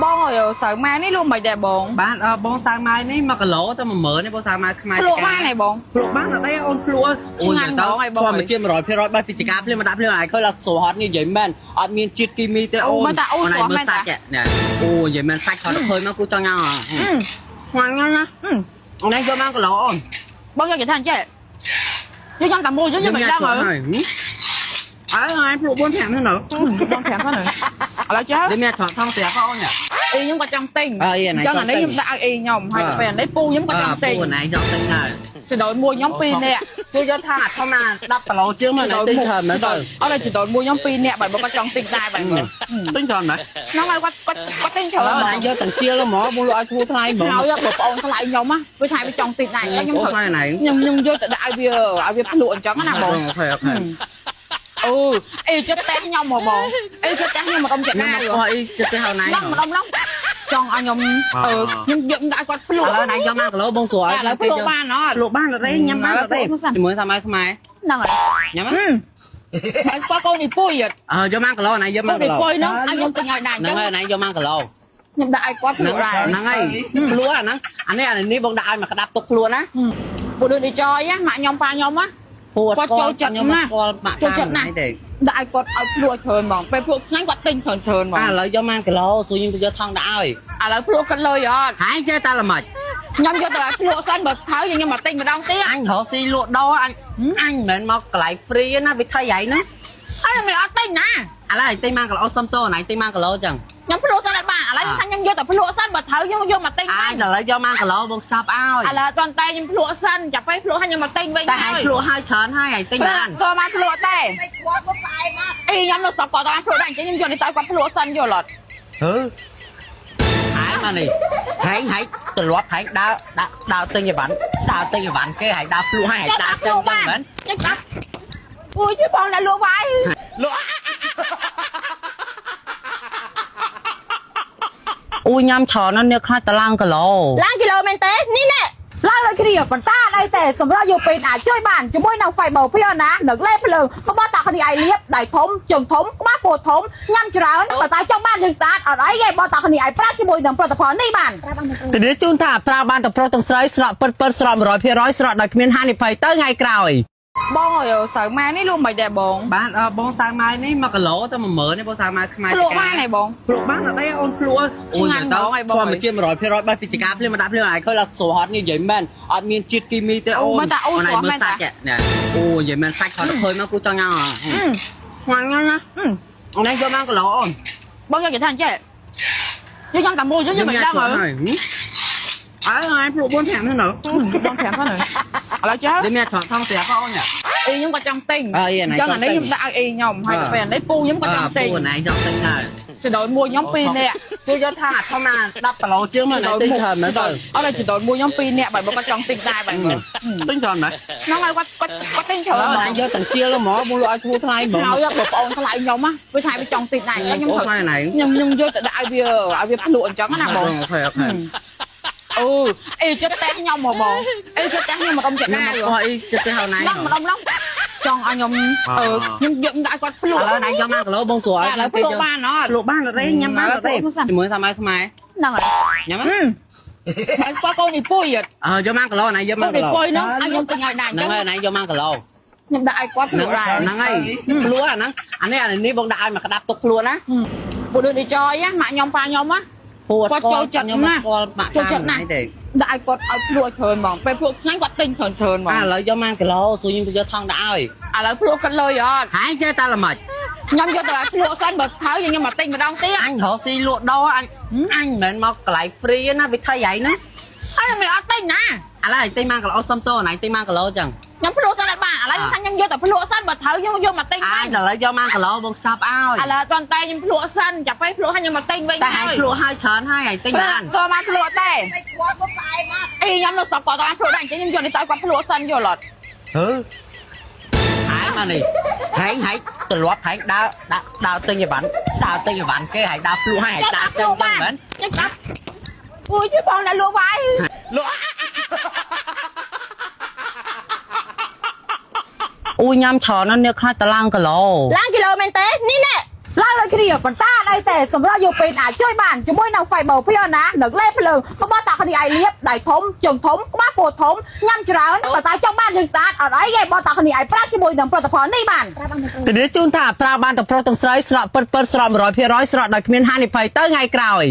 បងអើយសៅម៉ែនេះលក់មិនដែរបងបានបងសាម៉ៃនេះ1គីឡូតែ10000នេះបងសាម៉ៃខ្មែរ លក់បានហើយបង លក់បានអត់ទេអូនភ្លួអូនទៅធម្មជាតិ100%បាត់ពីចកាភ្លាមមកដាក់ភ្លាមឲ្យឃើញឡើងស្រួលហត់នេះនិយាយមែនអត់មានជាតិគីមីទេអូនអូនឲ្យមើលសាច់នេះអូនិយាយមែនសាច់គាត់ឃើញមកគូចង់ញ៉ាំឆ្ងាញ់ណាស់ណាអូននេះយកមក1គីឡូអូនបងយកគេថាអញ្ចេះយកញ៉ាំតែមួយយកមិនដឹងហើយឲ្យភ្លុក4 5ហ្នឹងនៅបង5ហ្នឹងឥឡូវចេះនេះមានឆោតថងស្រាប់អូននេះអីខ្ញុំក៏ចង់ទិញចឹងអានេះខ្ញុំដាក់ឲ្យអីខ្ញុំហើយទៅពេលអានេះពូខ្ញុំក៏ចង់ទិញពូណៃចង់ទិញហើយចដោយមួយខ្ញុំ2នាក់គឺយកថាធម្មតា10គីឡូជាងមកណៃទិញច្រើនមែនទៅអត់តែចដោយមួយខ្ញុំ2នាក់បើបងក៏ចង់ទិញដែរបើទិញច្រើនមែនហ្នឹងហើយគាត់ទិញច្រើនណៃយកទាំងជាលហ្មងបងលក់ឲ្យធូរថ្លៃហ្មងហើយយកបងប្អូនថ្លៃខ្ញុំណាវាថៃវាចង់ទិញដែរខ្ញុំថ្លៃណៃខ្ញុំយកទៅដាក់ឲ្យវាភ្លក់អញ្ចឹងណាបងអូខេអូអីចិត្តតែខ្ញុំមកបងអីចិត្តតែខ្ញុំមកដុំចិត្តណាអីចិត្តតែហើយណៃម្ដុំចង់ឲ្យខ្ញុំខ្ញុំយកដាក់គាត់ភ្លក់ឥឡូវណៃយក1គីឡូបងស្រួលឥឡូវភ្លក់បានអត់ភ្លក់បានអត់ទេញ៉ាំបានអត់ទេជាមួយសាម៉ៃខ្មែរហ្នឹងហើយញ៉ាំហើយស្គាល់កូននេះពុយយក1គីឡូណៃយក1គីឡូពុយហ្នឹងឲ្យខ្ញុំទិញឲ្យដែរហ្នឹងហើយណៃយក1គីឡូខ្ញុំដាក់ឲ្យគាត់ភ្លក់ដែរហ្នឹងហើយភ្លក់អាហ្នឹងអានេះបងដាក់ឲ្យមកក្តាប់ទុកភ្លក់ណាពួកដូចចយម៉ាក់ខ្ញុំប៉ាខ្ញុំណាគាត់ចូលចិត្តណាចូលចិត្តណាស់ដាក់ឲ្យគាត់ឲ្យភ្លក់ច្រើនហ្មងពេលភ្លក់ខ្លាញ់គាត់ទិញច្រើនហ្មងឥឡូវយក1គីឡូសួរយើងទៅយកថងដាក់ឲ្យឥឡូវភ្លក់គាត់លុយអត់ហើយចេះតែល្មិចខ្ញុំយកទៅភ្លក់សិនបើថើខ្ញុំមកទិញម្ដងទៀតអញរកស៊ីលក់ដោអញមិនមែនមកកន្លែងហ្វ្រីណាវាថៃហើយណាហើយមិនអត់ទិញណាឥឡូវទិញ1គីឡូសុំតណៃទិញ1គីឡូចឹងខ្ញុំភ្លក់ទៅបានឥឡូវខ្ញុំយកទៅភ្លក់សិនបើថើខ្ញុំយកមកទិញហើយឥឡូវយក1គីឡូបងខ្ចប់ឲ្យឥឡូវអត់តតែខ្ញុំភ្លក់សិនចាប់ពេលភ្លក់ហើយខ្ញុំមកទិញវិញតែឲ្យភ្លក់ឲ្យច្រើនហើយទិញបានក៏មកភ្លក់តែគាត់មកផ្អែមអីខ្ញុំនៅស្រុកគាត់ទៅភ្លក់ដែរអញ្ចឹងខ្ញុំយកនេះទៅគាត់ភ្លក់សិនយល់អត់ហើយមកនេះហើយទលាប់ហើយដើរទិញអីវ៉ាន់គេហើយដើរភ្លក់ហើយដើរចឹងមែនចឹងកាប់អូយជួយបងដាក់លក់វាយលក់អូញ៉ាំច្រើនណាស់នេះខ្លាចតឡើងគីឡូមែនទេនេះណែឡើងលើគ្នាបន្តអីតែសម្រាប់យកពេលអាចជួយបានជាមួយនឹង Fiber Fiona នឹងលេភ្លើងក្បត់តាគ្នាឲ្យលាបដៃធំជើងធំក្បាលពោះធំញ៉ាំច្រើនបើតែចង់បានលឺស្អាតអត់អីទេបត់តាគ្នាឲ្យប្រាក់ជាមួយនឹងផលិតផលនេះបានធានាជូនថាប្រើបានទាំងប្រុសទាំងស្រីស្រក់ពិតស្រក់ 100% ស្រក់ដោយគ្មានហានិភ័យទៅថ្ងៃក្រោយបងអើយសៅម៉ែនេះលក់មិនដែរបងបានបងសាម៉ៃនេះ1គីឡូតែ10000នេះបងសាម៉ៃខ្មែរលក់បានហើយបងលក់បានអត់ទេអូនភ្លួអូនទៅធម្មជាតិ100%បាត់ពីចកាភ្លាមមកដាក់ភ្លាមឲ្យឃើញឡើងស្រួលហត់នេះនិយាយមែនអត់មានជាតិគីមីទេអូនអូនឲ្យមើលសាច់នេះអូនិយាយមែនសាច់គាត់ឃើញមកគូចង់ញ៉ាំឆ្ងាញ់ណាស់ណាអូននេះយក1គីឡូអូនបងយកគេថាអញ្ចេះយកញ៉ាំតែមួយយកមិនដឹងហើយឲ្យភ្លុក4 5ហ្នឹងនៅបង5ហ្នឹងឥឡូវចេះនេះមានឆោតថងស្រាប់អូននេះអីខ្ញុំក៏ចង់ទិញចឹងអានេះខ្ញុំដាក់ឲ្យអីខ្ញុំហើយទៅពេលអានេះពូខ្ញុំក៏ចង់ទិញពូណៃចង់ទិញហើយចដោយមួយខ្ញុំ2នាក់គឺយកថាធម្មតា10គីឡូជាងមកណៃទិញច្រើនមែនទៅអត់តែចដោយមួយខ្ញុំ2នាក់បើបងក៏ចង់ទិញដែរបើទិញច្រើនមែនហ្នឹងហើយគាត់ទិញច្រើនហើយយកទាំងជាលហ្មងបងលក់ឲ្យធូរថ្លៃហ្មងហើយយកបងប្អូនថ្លៃខ្ញុំណាវាថៃវាចង់ទិញដែរខ្ញុំថ្លៃណៃខ្ញុំយកទៅដាក់ឲ្យវាភ្លក់អញ្ចឹងណាបងអូខេអូអីចិត្តតែខ្ញុំមកបងអីចិត្តតែខ្ញុំមកដុំចិត្តណាអីចិត្តតែហើយណៃម្ដុំចង់ឲ្យខ្ញុំខ្ញុំយកដាក់គាត់ភ្លក់ឥឡូវណៃយក1គីឡូបងស្រួលឥឡូវភ្លក់បានអត់ភ្លក់បានអត់ទេញ៉ាំបានអត់ទេជាមួយសាម៉ៃខ្មែរហ្នឹងហើយញ៉ាំហើយស្គាល់កូននេះពុយយក1គីឡូណៃយក1គីឡូពុយហ្នឹងឲ្យខ្ញុំទិញឲ្យដែរហ្នឹងហើយណៃយក1គីឡូខ្ញុំដាក់ឲ្យគាត់ភ្លក់ដែរហ្នឹងហើយភ្លក់អាហ្នឹងនេះបងដាក់ឲ្យមកក្តាប់ទុកភ្លក់ណាពួកដូចចយម៉ាក់ខ្ញុំប៉ាខ្ញុំណាគាត់ចូលចិត្តណាស់ចូលចិត្តណាស់ដាក់ឲ្យគាត់ឲ្យភ្លក់ច្រើនហ្មងពេលភ្លក់ខ្លាញ់គាត់ទិញច្រើនហ្មងឥឡូវយក1គីឡូសួរយើងទៅយកថងដាក់ឲ្យឥឡូវភ្លក់គាត់លុយអត់ហើយចេះតែល្មិចខ្ញុំយកទៅភ្លក់សិនបើថើខ្ញុំមកទិញម្ដងទៀតអញរកស៊ីលក់ដោអញមិនមែនមកកន្លែងហ្វ្រីណាវាថៃហើយណាហើយមិនអត់ទិញណាឥឡូវទិញ1គីឡូសុំតណៃទិញ1គីឡូចឹងខ្ញុំភ្លក់ទៅបានឥឡូវខ្ញុំយកទៅភ្លក់សិនបើថើខ្ញុំយកមកទិញវិញឥឡូវយក1គីឡូបងខ្ចប់ឲ្យឥឡូវអត់តែខ្ញុំភ្លក់សិនចាប់ពេលភ្លក់ហើយខ្ញុំមកទិញវិញតែឲ្យភ្លក់ឲ្យច្រើនហើយទិញបានក៏មកភ្លក់ដែរគាត់មកផ្អែមអីខ្ញុំនៅស្រុកគាត់ទៅភ្លក់ដែរអញ្ចឹងខ្ញុំយកនេះទៅគាត់ភ្លក់សិនយល់អត់ហើយមកនេះហើយទលាប់ហើយដើរទិញអីវ៉ាន់គេហើយដើរភ្លក់ហើយដើរចឹងមែនចឹងកាប់អូយជួយបងដាក់លក់វាយលក់អូញ៉ាំច្រើនណាស់នេះខ្លាចតឡើងគីឡូមែនទេនេះណែ ឡើងលើគ្នាប៉ុន្តែដៃតែសម្រាប់យកពេលអាចជួយបានជាមួយនឹង fiber ពីណានឹងលេភ្លើងមកតាគ្នាឲ្យលាបដៃធំជើងធំក្បាលពោះធំញ៉ាំច្រើនប៉ុន្តែចង់បានយើងស្អាតអត់អីទេបើតាគ្នាឲ្យប្រាក់ជាមួយនឹងផលិតផលនេះបានតែនេះជូនថាប្រើបានទាំងប្រុសទាំងស្រីស្រកពិតស្រក 100% ស្រកដោយគ្មានហានិភ័យទៅថ្ងៃក្រោយ